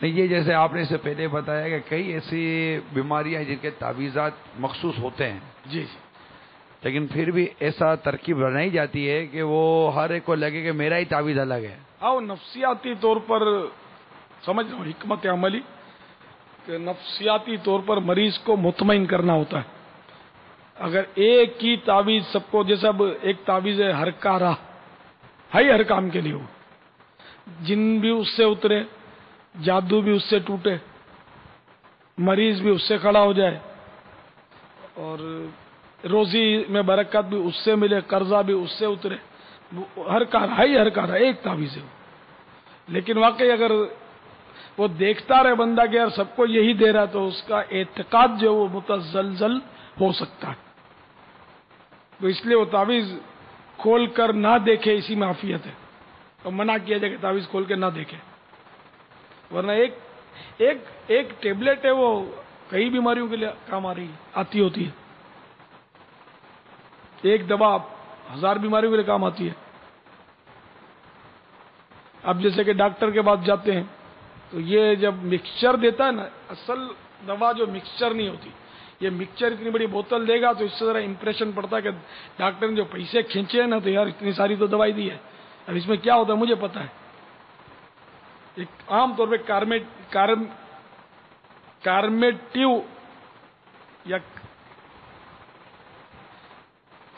نہیں، یہ جیسے آپ نے اس سے پہلے بتایا کہ کئی ایسی بیماریاں ہیں جن کے تعویذات مخصوص ہوتے ہیں، جی جی، لیکن پھر بھی ایسا ترکیب بنائی جاتی ہے کہ وہ ہر ایک کو لگے کہ میرا ہی تعویذ الگ ہے. وہ نفسیاتی طور پر سمجھ رہا ہوں حکمت عملی کہ نفسیاتی طور پر مریض کو مطمئن کرنا ہوتا ہے. اگر ایک ہی تعویذ سب کو، جیسا اب ایک تعویذ ہے ہر کا راہ ہے، ہر کام کے لیے ہو، جن بھی اس سے اترے، جادو بھی اس سے ٹوٹے، مریض بھی اس سے کھڑا ہو جائے، اور روزی میں برکت بھی اس سے ملے، قرضہ بھی اس سے اترے، ہر کا راہ ہر کا راہ ایک تعویذ ہے. لیکن واقعی اگر وہ دیکھتا رہے بندہ کہ یار سب کو یہی دے رہا، تو اس کا اعتقاد جو وہ متزلزل ہو سکتا ہے. تو اس لیے وہ تعویذ کھول کر نہ دیکھے، اسی میں عافیت ہے. تو منع کیا جائے کہ تعویذ کھول کے نہ دیکھے، ورنہ ایک ٹیبلٹ ہے، وہ کئی بیماریوں کے لیے کام آتی ہوتی ہے. ایک دوا 1000 بیماریوں کے لیے کام آتی ہے. اب جیسے کہ ڈاکٹر کے پاس جاتے ہیں تو یہ جب مکسچر دیتا ہے نا، اصل دوا جو مکسچر نہیں ہوتی، یہ مکسچر اتنی بڑی بوتل دے گا تو اس سے ذرا امپریشن پڑتا ہے کہ ڈاکٹر نے جو پیسے کھینچے ہیں نا، تو یار اتنی ساری تو دوائی دی ہے، اب اس میں کیا ہوتا ہے مجھے پتا ہے. ایک عام طور پہ کارمیٹیو یا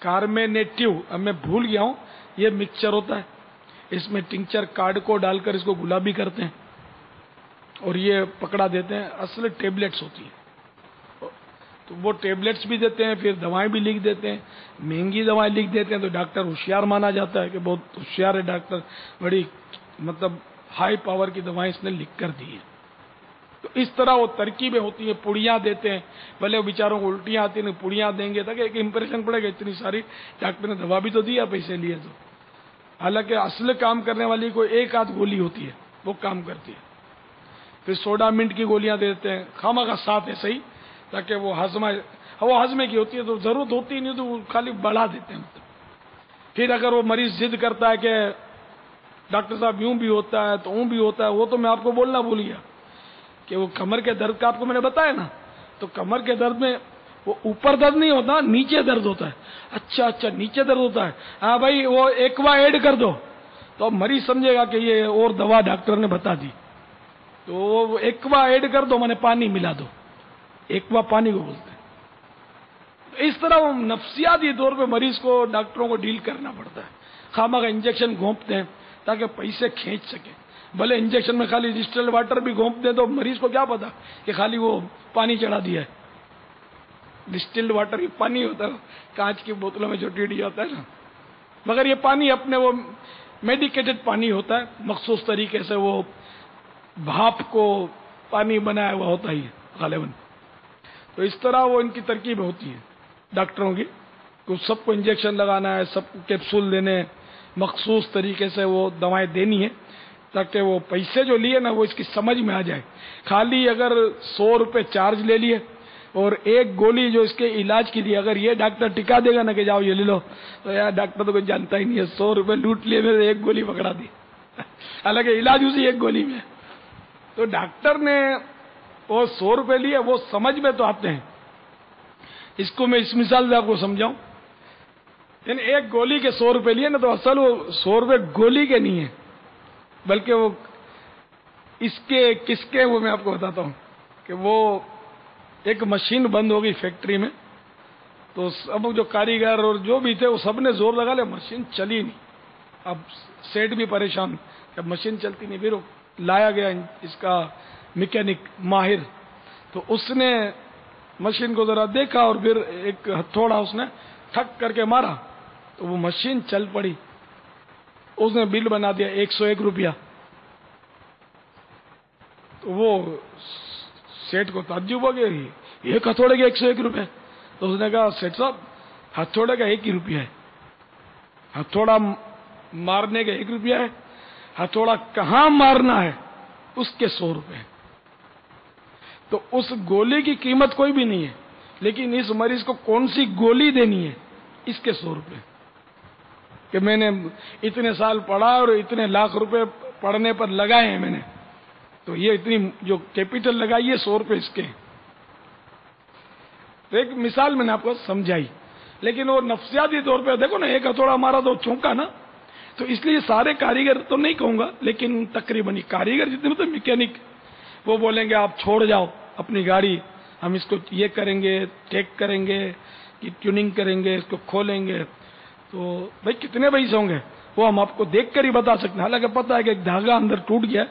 کارمینیٹیو، اب میں بھول گیا ہوں، یہ مکسچر ہوتا ہے. اس میں ٹنکچر کارڈ کو ڈال کر اس کو گلابی کرتے ہیں اور یہ پکڑا دیتے ہیں. اصل ٹیبلٹس ہوتی ہیں، تو وہ ٹیبلٹس بھی دیتے ہیں، پھر دوائیں بھی لکھ دیتے ہیں، مہنگی دوائیں لکھ دیتے ہیں. تو ڈاکٹر ہوشیار مانا جاتا ہے کہ بہت ہوشیار ہے ڈاکٹر، بڑی مطلب ہائی پاور کی دوائیں اس نے لکھ کر دی ہیں. تو اس طرح وہ ترکیبیں ہوتی ہیں. پڑیاں دیتے ہیں، بھلے وہ بیچاروں کو الٹیاں آتی ہیں، پڑیاں دیں گے تاکہ ایک امپریشن پڑے گا اتنی ساری ڈاکٹر نے دوا بھی تو دیا پیسے لیے. تو حالانکہ اصل کام کرنے والی کوئی ایک آدھ گولی ہوتی ہے، وہ کام کرتی ہے. پھر سوڈا منٹ کی گولیاں دیتے ہیں، خامہ کا ساتھ ہے صحیح، تاکہ وہ ہضمے کی ہوتی ہے، تو ضرورت ہوتی نہیں تو وہ خالی بڑھا دیتے ہیں. پھر اگر وہ مریض ضد کرتا ہے کہ ڈاکٹر صاحب یوں بھی ہوتا ہے تو اون بھی ہوتا ہے، وہ تو میں آپ کو بولنا بھول گیا کہ وہ کمر کے درد کا آپ کو میں نے بتایا نا، تو کمر کے درد میں وہ اوپر درد نہیں ہوتا، نیچے درد ہوتا ہے. اچھا نیچے درد ہوتا ہے، ہاں بھائی وہ ایکوا ایڈ کر دو، تو مریض سمجھے گا کہ یہ اور دوا ڈاکٹر نے بتا دی. تو وہ ایکوا ایڈ کر دو، میں نے پانی ملا دو، ایکوا پانی کو بولتے ہیں. اس طرح وہ نفسیاتی طور پہ مریض کو ڈاکٹروں کو ڈیل کرنا پڑتا ہے. خامہ کا انجیکشن گھونپتے ہیں تاکہ پیسے کھینچ سکیں. بھلے انجیکشن میں خالی ڈسٹلڈ واٹر بھی گھونپ دیں تو مریض کو کیا پتا کہ خالی وہ پانی چڑھا دیا ہے. ڈسٹلڈ واٹر بھی پانی ہوتا ہے، کانچ کی بوتلوں میں جو ٹی جاتا ہے نا، مگر یہ پانی اپنے وہ میڈیکیٹڈ پانی ہوتا ہے، مخصوص طریقے سے وہ بھاپ کو پانی بنایا ہوا ہوتا ہی غالباً. تو اس طرح وہ ان کی ترکیب ہوتی ہے ڈاکٹروں کی، کہ سب کو انجیکشن لگانا ہے، سب کو کیپسول دینے، مخصوص طریقے سے وہ دوائیں دینی ہے تاکہ وہ پیسے جو لیے نا وہ اس کی سمجھ میں آ جائے. خالی اگر 100 روپے چارج لے لیے اور ایک گولی جو اس کے علاج کی دی، اگر یہ ڈاکٹر ٹکا دے گا نا کہ جاؤ یہ لے لو، تو یار ڈاکٹر تو کوئی جانتا ہی نہیں ہے، 100 روپے لوٹ لیے میرے، ایک گولی پکڑا دی، حالانکہ علاج اسی ایک گولی میں. تو ڈاکٹر نے وہ 100 روپے لیے، وہ سمجھ میں تو آتے ہیں. اس کو میں اس مثال سے آپ کو سمجھاؤں، یعنی ایک گولی کے 100 روپے لیے نا، تو اصل وہ 100 روپے گولی کے نہیں ہے، بلکہ وہ اس کے کس کے، وہ میں آپ کو بتاتا ہوں کہ وہ ایک مشین بند ہو گئی فیکٹری میں، تو سب جو کاریگر اور جو بھی تھے وہ سب نے زور لگا لیا، مشین چلی نہیں. اب سیٹ بھی پریشان، جب مشین چلتی نہیں، پھر لایا گیا اس کا میکینک ماہر، تو اس نے مشین کو ذرا دیکھا اور پھر ایک ہتھوڑا اس نے ٹھک کر کے مارا تو وہ مشین چل پڑی. اس نے بل بنا دیا 101 روپیہ. تو وہ سیٹ کو تعجب ہو گیا، ایک ہتھوڑے کے 101 روپے. تو اس نے کہا سیٹ صاحب ہتھوڑے کا 1 ہی روپیہ ہے، ہتھوڑا مارنے کا 1 روپیہ ہے، ہتھوڑا کہاں مارنا ہے اس کے 100 روپے. تو اس گولی کی قیمت کوئی بھی نہیں ہے، لیکن اس مریض کو کون سی گولی دینی ہے اس کے 100 روپے. کہ میں نے اتنے سال پڑھا اور اتنے لاکھ روپے پڑھنے پر لگائے ہیں میں نے، تو یہ اتنی جو کیپیٹل لگائی ہے 100 روپے اس کے. تو ایک مثال میں نے آپ کو سمجھائی، لیکن وہ نفسیاتی طور پہ دیکھو نا، ایک ہتھوڑا مارا تو چونکا نا. تو اس لیے سارے کاریگر تو نہیں کہوں گا، لیکن تقریباً کاریگر جتنے مطلب میکینک وہ بولیں گے آپ چھوڑ جاؤ اپنی گاڑی، ہم اس کو یہ کریں گے، چیک کریں گے، ٹیوننگ کریں گے، اس کو کھولیں گے. تو بھائی کتنے پیسے ہوں گے وہ ہم آپ کو دیکھ کر ہی بتا سکتے ہیں. حالانکہ پتہ ہے کہ ایک دھاگا اندر ٹوٹ گیا،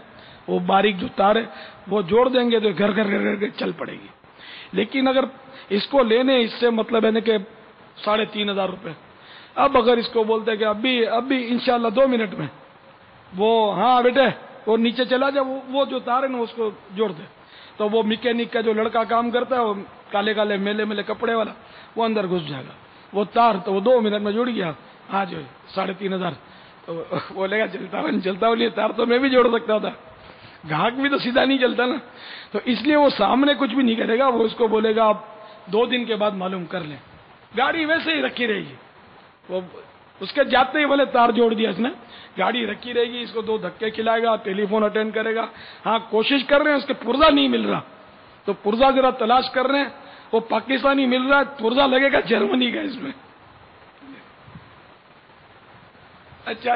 وہ باریک جو تار ہے وہ جوڑ دیں گے تو گھر گھر گھر گھر چل پڑے گی. لیکن اگر اس کو لینے اس سے مطلب ہے نا کہ 3,500 روپے، اب اگر اس کو بولتے ہیں کہ ابھی انشاءاللہ 2 منٹ میں وہ ہاں بیٹے وہ نیچے چلا جا، وہ جو تار ہے نا اس کو جوڑ دے، تو وہ میکینک کا جو لڑکا کام کرتا ہے وہ کالے کالے میلے میلے کپڑے والا، وہ اندر گھس جائے گا. وہ تار تو وہ 2 منٹ میں جڑ گیا، ہاں جو 3,500. تو بولے گا چلتا ہوں تار تو میں بھی جوڑ سکتا تھا. گاہک بھی تو سیدھا نہیں چلتا نا. تو اس لیے وہ سامنے کچھ بھی نہیں کرے گا، وہ اس کو بولے گا آپ 2 دن کے بعد معلوم کر لیں. گاڑی ویسے ہی رکھی رہے گی، وہ اس کے جاتے ہی بولے تار جوڑ دیا اس نے، گاڑی رکھی رہے گی. اس کو 2 دھکے کھلائے گا، ٹیلی فون اٹینڈ کرے گا. ہاں کوشش کر رہے ہیں، اس کے پرزا نہیں مل رہا تو پرزا ذرا تلاش کر رہے ہیں، وہ پاکستانی مل رہا ہے، پرزا لگے گا جرمنی کا اس میں. اچھا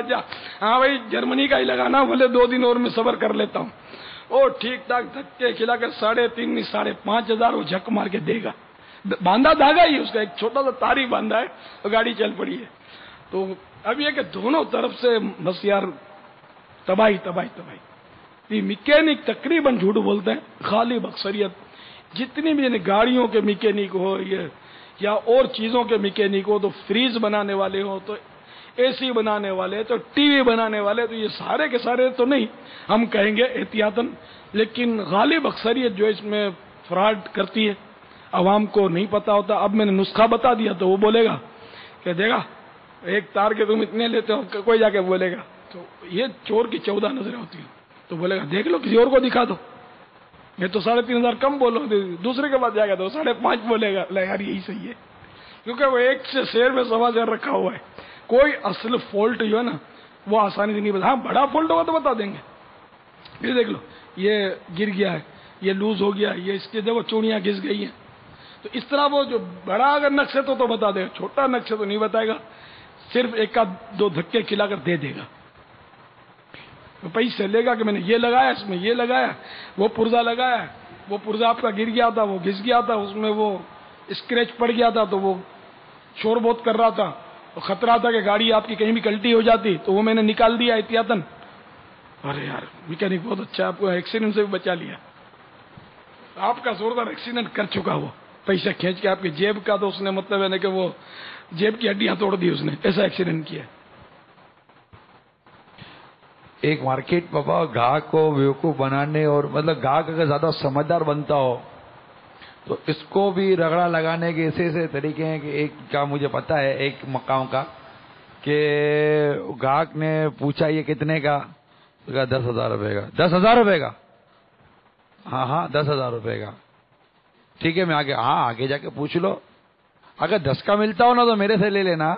ہاں بھائی جرمنی کا ہی لگانا، بولے 2 دن اور میں صبر کر لیتا ہوں. وہ ٹھیک ٹھاک دھکے کھلا کر 3,500 5,500 وہ جھک مار کے دے گا. باندھا دھاگا ہی اس کا، ایک چھوٹا سا تاری باندھا ہے تو گاڑی چل پڑی ہے. تو اب یہ کہ دونوں طرف سے بس یار تباہی تباہی تباہی. یہ میکینک تقریباً جھوٹ بولتے ہیں، غالب اکثریت جتنی بھی گاڑیوں کے میکینک ہو یہ یا اور چیزوں کے میکینک ہو، تو فریج بنانے والے ہو، تو اے سی بنانے والے، تو ٹی وی بنانے والے، تو یہ سارے کے سارے تو نہیں ہم کہیں گے احتیاطاً، لیکن غالب اکثریت جو اس میں فراڈ کرتی ہے، عوام کو نہیں پتا ہوتا. اب میں نے نسخہ بتا دیا تو وہ بولے گا کہ دے گا ایک تار کے تم اتنے لیتے ہو، کوئی جا کے بولے گا تو یہ چور کی 14 نظریں ہوتی ہیں، تو بولے گا دیکھ لو کسی اور کو دکھا دو، میں تو 3,500 کم بولو، دوسرے کے بعد جائے گا تو 5.5 بولے گا. یار یہی صحیح ہے، کیونکہ وہ ایک سے شیر میں 1.25 رکھا ہوا ہے. کوئی اصل فالٹ جو ہے نا وہ آسانی سے نہیں بتا. ہاں بڑا فالٹ ہوگا تو بتا دیں گے، پھر دیکھ لو یہ گر گیا ہے، یہ لوز ہو گیا، یہ اس کے دیکھو چوڑیاں گھس گئی ہیں. تو اس طرح وہ جو بڑا اگر نقص ہے تو بتا دے گا، چھوٹا نقص ہے تو نہیں بتائے گا، صرف 1-2 دھکے کھلا کر دے دے گا. پیسے لے گا کہ میں نے یہ لگایا، اس میں یہ لگایا، وہ پرزا لگایا، وہ پرزا آپ کا گر گیا تھا، وہ گھس گیا تھا، اس میں وہ اسکریچ پڑ گیا تھا تو وہ شور بہت کر رہا تھا، تو خطرہ تھا کہ گاڑی آپ کی کہیں بھی کلٹی ہو جاتی، تو وہ میں نے نکال دیا احتیاطاً. ارے یار میکینک بہت اچھا، آپ کو ایکسیڈنٹ سے بھی بچا لیا. آپ کا زوردار ایکسیڈنٹ کر چکا، وہ پیسہ کھینچ کے آپ کی جیب کا، تو اس نے مطلب ہے نا کہ وہ جیب کی ہڈیاں توڑ دی اس نے، ایسا ایکسیڈنٹ کیا. ایک مارکیٹ بابا گاہک کو بیوقوف بنانے، اور مطلب گاہک اگر زیادہ سمجھدار بنتا ہو تو اس کو بھی رگڑا لگانے کے ایسے طریقے ہیں. کہ ایک کا مجھے پتا ہے ایک مقام کا، کہ گاہک نے پوچھا یہ کتنے کا، 10,000 روپے کا. 10,000 روپے کا؟ ہاں 10,000 روپے کا. ٹھیک ہے میں آگے جا کے پوچھ لو، اگر 10 کا ملتا ہو نا تو میرے سے لے لینا،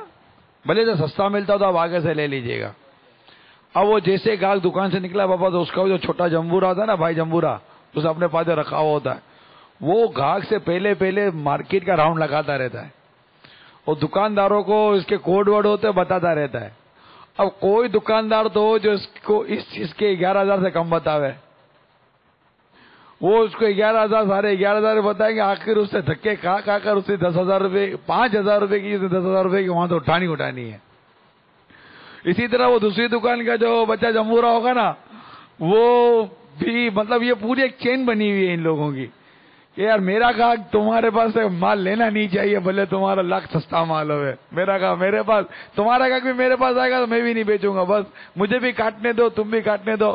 بھلے تو سستا ملتا ہو تو آپ آگے سے لے لیجئے گا. اب وہ جیسے گاہک دکان سے نکلا بابا، تو اس کا جو چھوٹا جمبورا ہوتا ہے نا، بھائی جمبورا، اسے اپنے پاس رکھا ہوا ہوتا ہے، وہ گاہک سے پہلے مارکیٹ کا راؤنڈ لگاتا رہتا ہے، اور دکانداروں کو اس کے کوڈ ورڈ ہوتے بتاتا رہتا ہے. اب کوئی دکاندار تو ہو جو اس کو اس چیز کے 11,000 سے کم بتاوے، وہ اس کو 11,000 11,000 بتائیں گے، آخر اس سے دھکے کھا کر اسے 10,000 روپے 5,000 روپے کی 10,000 روپے کی وہاں تو اٹھانی ہے. اسی طرح وہ دوسری دکان کا جو بچہ جمبورا ہوگا نا، وہ بھی مطلب یہ پوری ایک چین بنی ہوئی ہے ان لوگوں کی، کہ یار میرا کہا تمہارے پاس مال لینا نہیں چاہیے، بھلے تمہارا لاکھ سستا مال ہوئے، میرا کہا میرے پاس، تمہارا کہا بھی میرے پاس آئے گا تو میں بھی نہیں بیچوں گا، بس مجھے بھی کاٹنے دو تم بھی کاٹنے دو.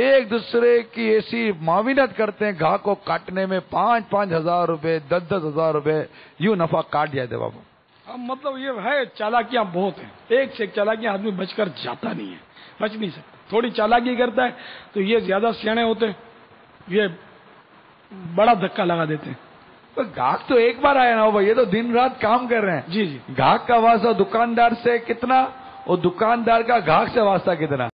ایک دوسرے کی ایسی معاونت کرتے ہیں گاہک کو کاٹنے میں، 5,000 روپے 10,000 روپے یوں نفع کاٹ جاتے بابا. اب مطلب یہ ہے چالاکیاں بہت ہیں، ایک سے ایک چالاکیاں، آدمی بچ کر جاتا نہیں ہے، بچ نہیں سکتا. تھوڑی چالاکی کرتا ہے تو یہ زیادہ سیانے ہوتے ہیں، یہ بڑا دھکا لگا دیتے ہیں. گاہک تو ایک بار آیا نا بھائی، یہ تو دن رات کام کر رہے ہیں. جی گاہک کا واسطہ دکاندار سے کتنا، اور دکاندار کا گاہک سے واسطہ کتنا.